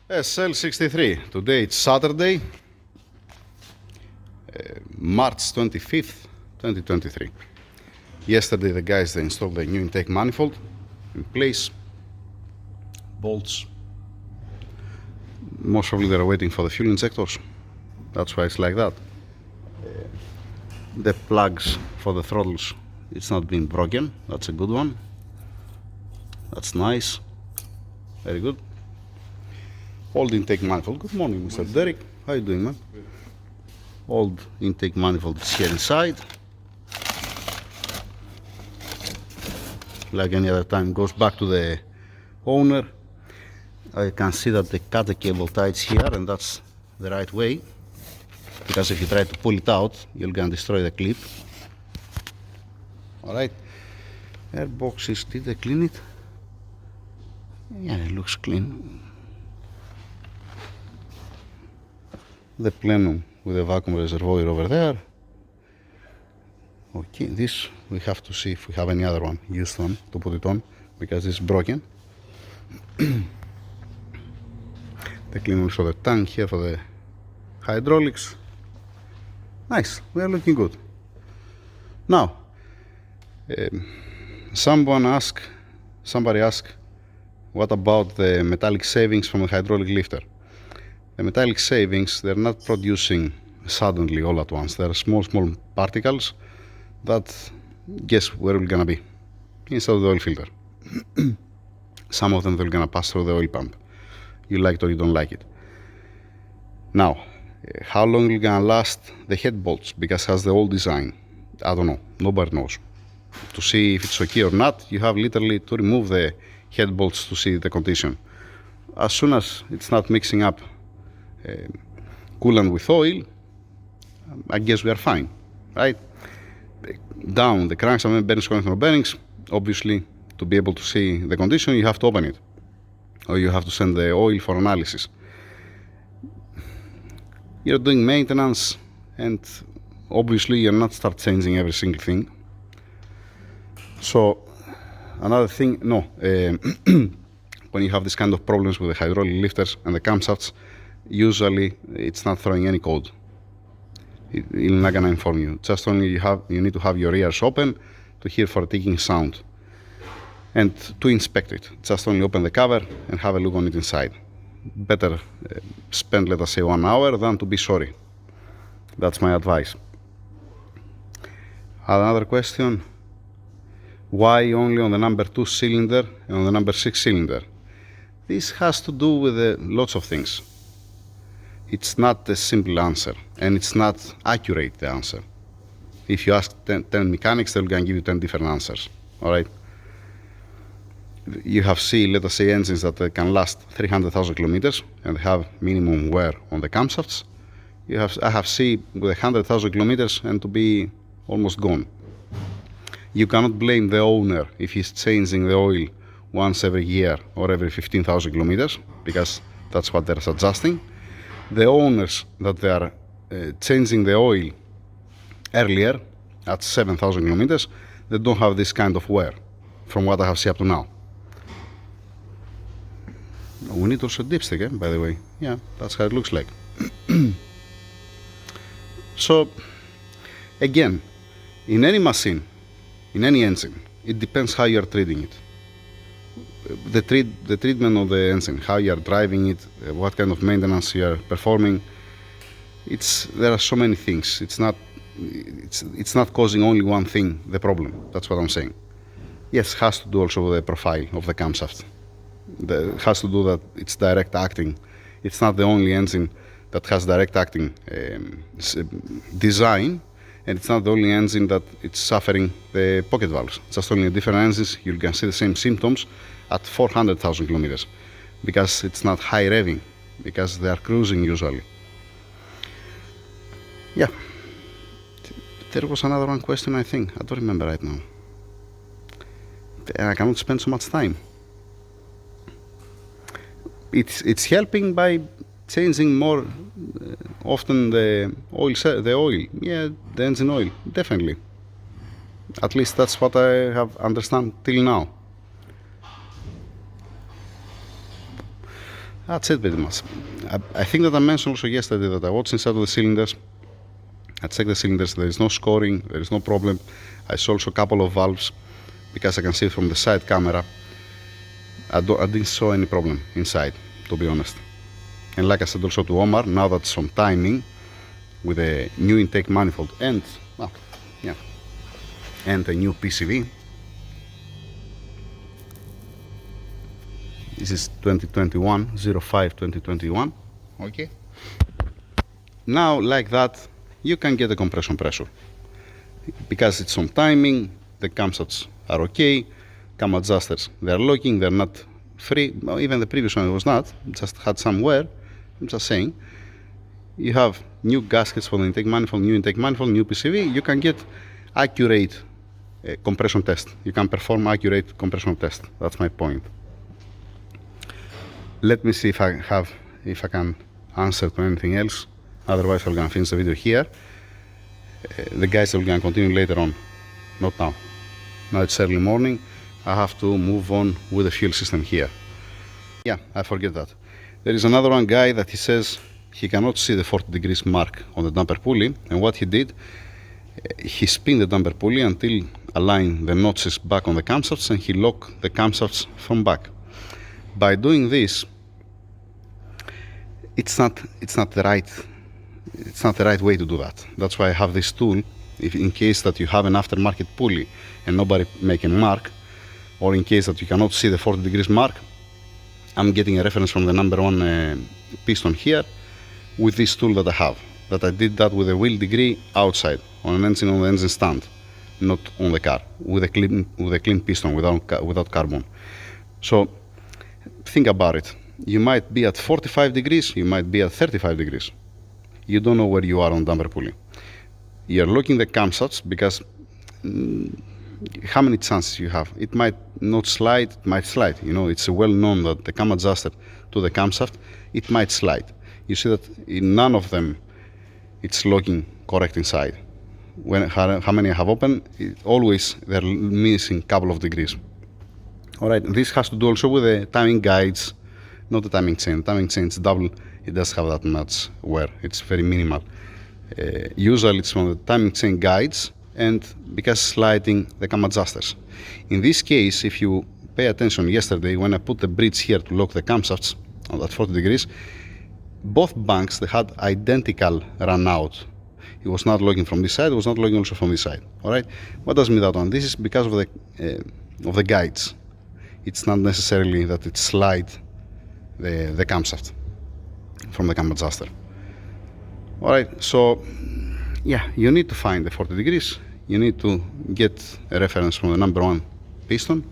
SL63. Today it's Saturday, March 25th, 2023. Yesterday the guys they installed the new intake manifold in place, bolts. Most probably they're waiting for the fuel injectors. That's why it's like that. The plugs for the throttles, it's not been broken. That's a good one. That's nice. Very good. Old intake manifold. Good morning, Mr. Derek. How you doing, man? Old intake manifold is here inside. Like any other time, goes back to the owner. I can see that they cut the cable ties here, and that's the right way. Because if you try to pull it out, you're gonna destroy the clip. Alright. Air boxes, did they clean it? Yeah, it looks clean. The plenum with the vacuum reservoir over there. Okay, this we have to see if we have any other one, used one, to put it on, because it's broken. The clean also the tank here for the hydraulics. Nice, we are looking good. Now, somebody asked, what about the metallic shavings from the hydraulic lifter? The metallic shavings, they're not producing suddenly all at once. They're small particles that, guess where we're gonna be? Inside the oil filter. Some of them they're gonna pass through the oil pump. You like it or you don't like it. Now, how long you're gonna last the head bolts, because it has the old design? I don't know, nobody knows. To see if it's okay or not, you have literally to remove the head bolts to see the condition. As soon as it's not mixing up coolant with oil, I guess we are fine, right? Down the cranks and bearings, connector bearings, obviously to be able to see the condition you have to open it, or you have to send the oil for analysis. You're doing maintenance, and obviously you're not start changing every single thing. So another thing, when you have this kind of problems with the hydraulic lifters and the camshafts, usually it's not throwing any code. It's not gonna inform you. Just only you need to have your ears open to hear for a ticking sound and to inspect it. Just only open the cover and have a look on it inside. Better spend, let us say, 1 hour than to be sorry. That's my advice. Another question: why only on the number 2 cylinder and on the number 6 cylinder? This has to do with lots of things. It's not a simple answer, and it's not accurate, the answer. If you ask 10 mechanics, they're going to give you 10 different answers. All right. You have let us say, engines that can last 300,000 kilometers and have minimum wear on the camshafts. I have seen with 100,000 kilometers and to be almost gone. You cannot blame the owner if he's changing the oil once every year or every 15,000 kilometers, because that's what they're adjusting. The owners that they are changing the oil earlier at 7,000 kilometers, they don't have this kind of wear, from what I have seen up to now. We need also dipstick, by the way. Yeah, that's how it looks like. So, again, in any machine, in any engine, it depends how you are treating it. The treatment of the engine, how you are driving it, what kind of maintenance you are performing. There are so many things. It's not causing only one thing, the problem. That's what I'm saying. Yes, it has to do also with the profile of the camshaft. It has to do that it's direct acting. It's not the only engine that has direct acting design, and it's not the only engine that it's suffering the pocket valves. Just only different engines, you can see the same symptoms at 400,000 kilometers, because it's not high revving, because they are cruising usually. Yeah. There was another one question, I think. I don't remember right now. And I cannot spend so much time. It's helping by changing more often the oil. Yeah, the engine oil, definitely. At least that's what I have understand till now. That's it pretty much. I think that I mentioned also yesterday that I watched inside of the cylinders. I checked the cylinders, there is no scoring, there is no problem. I saw also a couple of valves because I can see it from the side camera. I didn't saw any problem inside, to be honest. And like I said also to Omar, now that's some timing with a new intake manifold and a new PCV. This is 2021, 05-2021, okay? Now, like that, you can get the compression pressure. Because it's on timing, the camshafts are okay, cam adjusters, they're locking, they're not free. Well, even the previous one was not, just had some wear. I'm just saying. You have new gaskets for the intake manifold, new PCV, you can get accurate compression test. You can perform accurate compression test. That's my point. Let me see if I can answer to anything else. Otherwise, I'm gonna finish the video here. The guys are gonna continue later on. Not now. Now it's early morning. I have to move on with the fuel system here. Yeah, I forget that. There is another one guy that he says he cannot see the 40 degrees mark on the damper pulley, and what he did, he spun the damper pulley until align the notches back on the camshafts, and he locked the camshafts from back. By doing this, it's not the right way to do that. That's why I have this tool. If in case that you have an aftermarket pulley and nobody make a mark, or in case that you cannot see the 40 degrees mark, I'm getting a reference from the number one piston here with this tool that I have. That I did that with a wheel degree outside on an engine, on the engine stand, not on the car, with a clean piston without carbon. So think about it. You might be at 45 degrees, you might be at 35 degrees. You don't know where you are on damper pulley. You're looking the camshafts because how many chances you have? It might not slide, it might slide. You know, it's well known that the cam adjuster to the camshaft, it might slide. You see that in none of them it's locking correct inside. How many I have open, always they're missing a couple of degrees. Alright, this has to do also with the timing guides, not the timing chain. The timing chain is double, it does have that much wear, it's very minimal. Usually it's from the timing chain guides and because sliding the cam adjusters. In this case, if you pay attention yesterday when I put the bridge here to lock the camshafts at 40 degrees, both banks, they had identical run out. It was not locking from this side, it was not locking also from this side. Alright, what does mean that one? This is because of the guides. It's not necessarily that it slide the camshaft from the cam adjuster. Alright, so yeah, you need to find the 40 degrees. You need to get a reference from the number one piston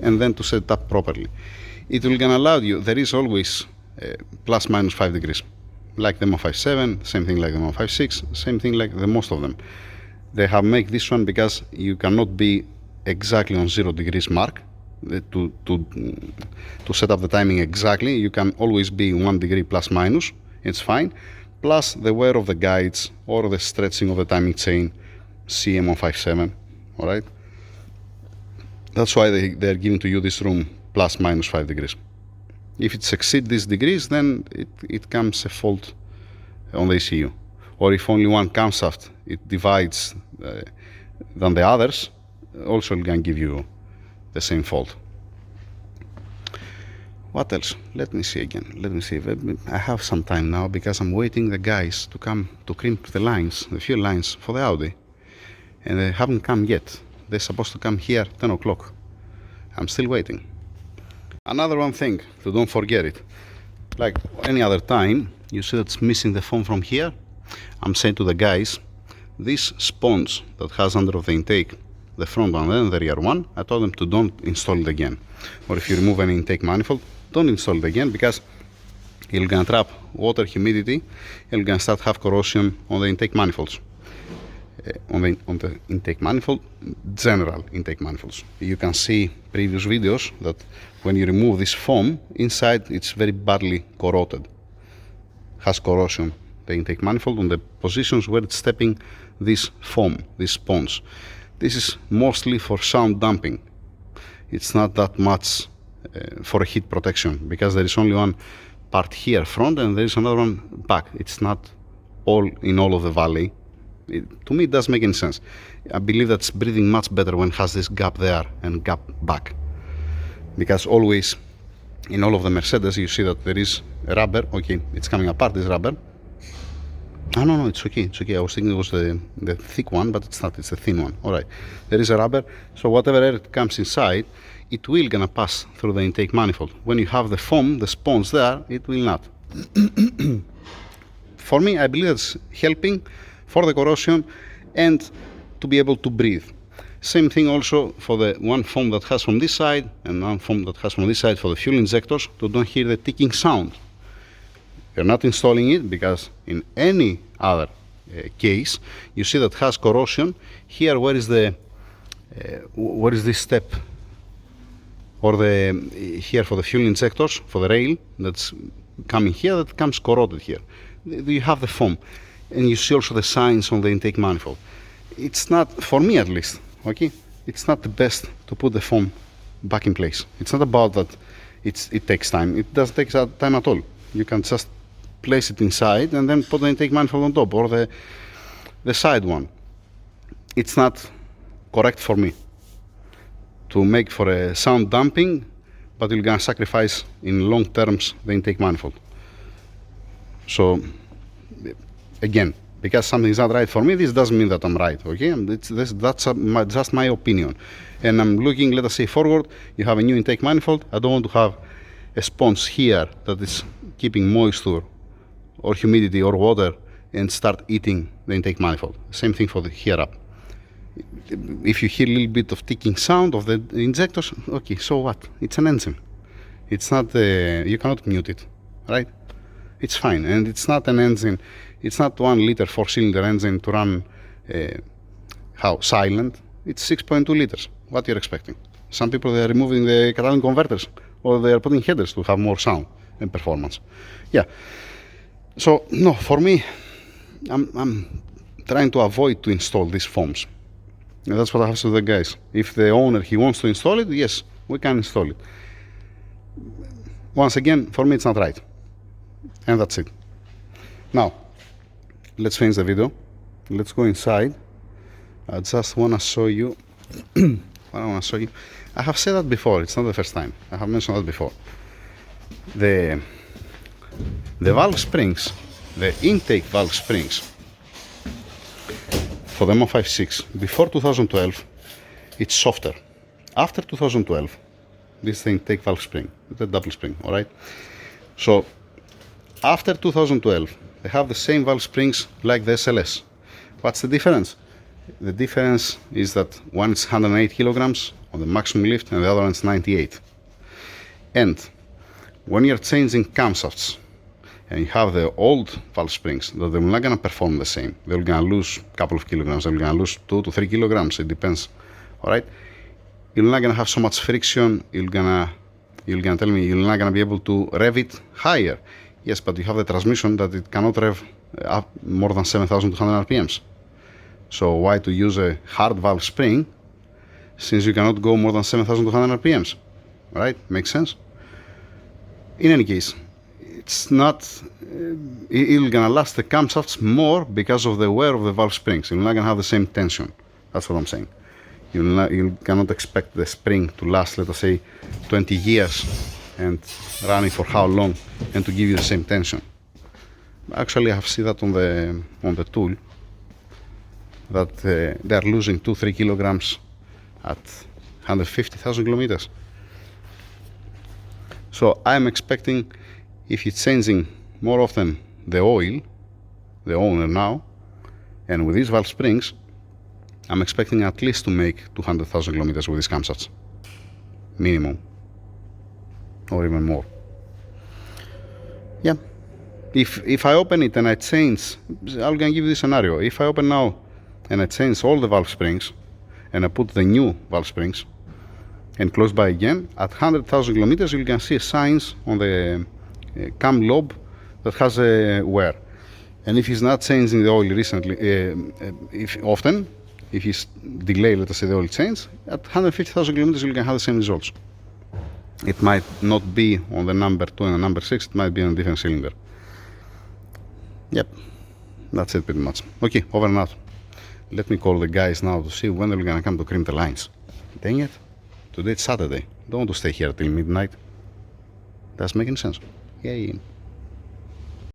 and then to set it up properly. It will gonna allow you, there is always plus minus 5 degrees. Like the 157, same thing like the 156, same thing like the most of them. They have made this one because you cannot be exactly on 0 degrees mark to set up the timing exactly. You can always be 1 degree plus minus, it's fine. Plus the wear of the guides or the stretching of the timing chain, CM157, alright? That's why they are giving to you this room plus minus 5 degrees. If it exceeds these degrees, then it comes a fault on the ECU. Or if only one camshaft, it divides than the others, also it can give you the same fault. What else? Let me see again. Let me see. I have some time now because I'm waiting the guys to come to crimp the lines, the fuel lines for the Audi. And they haven't come yet. They're supposed to come here 10 o'clock. I'm still waiting. Another one thing, so don't forget it. Like any other time, you see that's missing the foam from here. I'm saying to the guys, this sponge that has under the intake, the front one and the rear one, I told them to don't install it again. Or if you remove any intake manifold, don't install it again because you're gonna trap water, humidity, and you're gonna start have corrosion on the intake manifolds. On the intake manifold, general intake manifolds. You can see previous videos that when you remove this foam, inside it's very badly corroded. Has corrosion, the intake manifold on the positions where it's stepping this foam, this sponge. This is mostly for sound damping. It's not that much for a heat protection, because there is only one part here front and there is another one back. It's not all in all of the valley. To me, it doesn't make any sense. I believe that's breathing much better when it has this gap there and gap back, because always in all of the Mercedes you see that there is a rubber. Okay, it's coming apart, this rubber. No, it's okay, it's okay. I was thinking it was the thick one, but it's not, it's the thin one. All right, there is a rubber, so whatever air comes inside, it will gonna pass through the intake manifold. When you have the foam, the sponge there, it will not. For me, I believe it's helping for the corrosion and to be able to breathe. Same thing also for the one foam that has from this side and one foam that has from this side for the fuel injectors, to don't hear the ticking sound. You're not installing it because in any other case you see that has corrosion. Here, where is this step, or here for the fuel injectors, for the rail that's coming here, that comes corroded here. You have the foam, and you see also the signs on the intake manifold. It's not, for me at least, okay, it's not the best to put the foam back in place. It's not about that it takes time. It doesn't take time at all. You can just place it inside and then put the intake manifold on top, or the side one. It's not correct for me to make for a sound damping, but you're gonna sacrifice in long terms the intake manifold. So again, because something is not right for me, this doesn't mean that I'm right, okay? That's just my opinion. And I'm looking, let us say, forward. You have a new intake manifold. I don't want to have a sponge here that is keeping moisture or humidity or water and start eating the intake manifold. Same thing for the here up. If you hear a little bit of ticking sound of the injectors, okay, so what? It's an engine. It's not, you cannot mute it, right? It's fine, and it's not an engine. It's not 1 liter 4-cylinder engine to run how silent. It's 6.2 liters. What you're expecting? Some people, they are removing the catalytic converters, or they are putting headers to have more sound and performance. Yeah. So no, for me, I'm trying to avoid to install these foams. And that's what I have to the guys. If the owner, he wants to install it, yes, we can install it. Once again, for me, it's not right. And that's it. Now, let's finish the video. Let's go inside. I just want to show you I have said that before. It's not the first time. I have mentioned that before. The valve springs, the intake valve springs for the MO56 before 2012, it's softer. After 2012, this is the intake valve spring, the double spring, all right? So after 2012, they have the same valve springs like the SLS. What's the difference? The difference is that one is 108 kilograms on the maximum lift and the other one is 98. And when you're changing camshafts and you have the old valve springs, that they're not going to perform the same. They're going to lose a couple of kilograms. They're going to lose 2 to 3 kilograms. It depends. All right. You're not going to have so much friction. You're gonna tell me you're not going to be able to rev it higher. Yes, but you have the transmission that it cannot rev up more than 7,200 RPMs. So why to use a hard valve spring since you cannot go more than 7,200 RPMs? All right, makes sense. In any case, it's not, it's gonna last the camshafts more because of the wear of the valve springs. You're not gonna have the same tension. That's what I'm saying. You cannot expect the spring to last, let us say, 20 years and running for how long and to give you the same tension. Actually, I have seen that on the tool, that they are losing 2-3 kilograms at 150,000 kilometers. So I'm expecting, if it's changing more often the oil, the owner now, and with these valve springs, I'm expecting at least to make 200,000 kilometers with these camshafts, minimum, or even more. Yeah. If I open it and I change, I'm gonna give you this scenario. If I open now and I change all the valve springs and I put the new valve springs and close by again, at 100,000 kilometers you can see signs on the cam lobe that has a wear. And if he's not changing the oil recently, if he's delayed, let us say, the oil change, at 150,000 kilometers you can have the same results. It might not be on the number 2 and the number 6, it might be on a different cylinder. Yep, that's it pretty much. Okay, over and out. Let me call the guys now to see when they're gonna come to crimp the lines. Dang it, today it's Saturday. Don't want to stay here till midnight. Doesn't make any sense. Yay.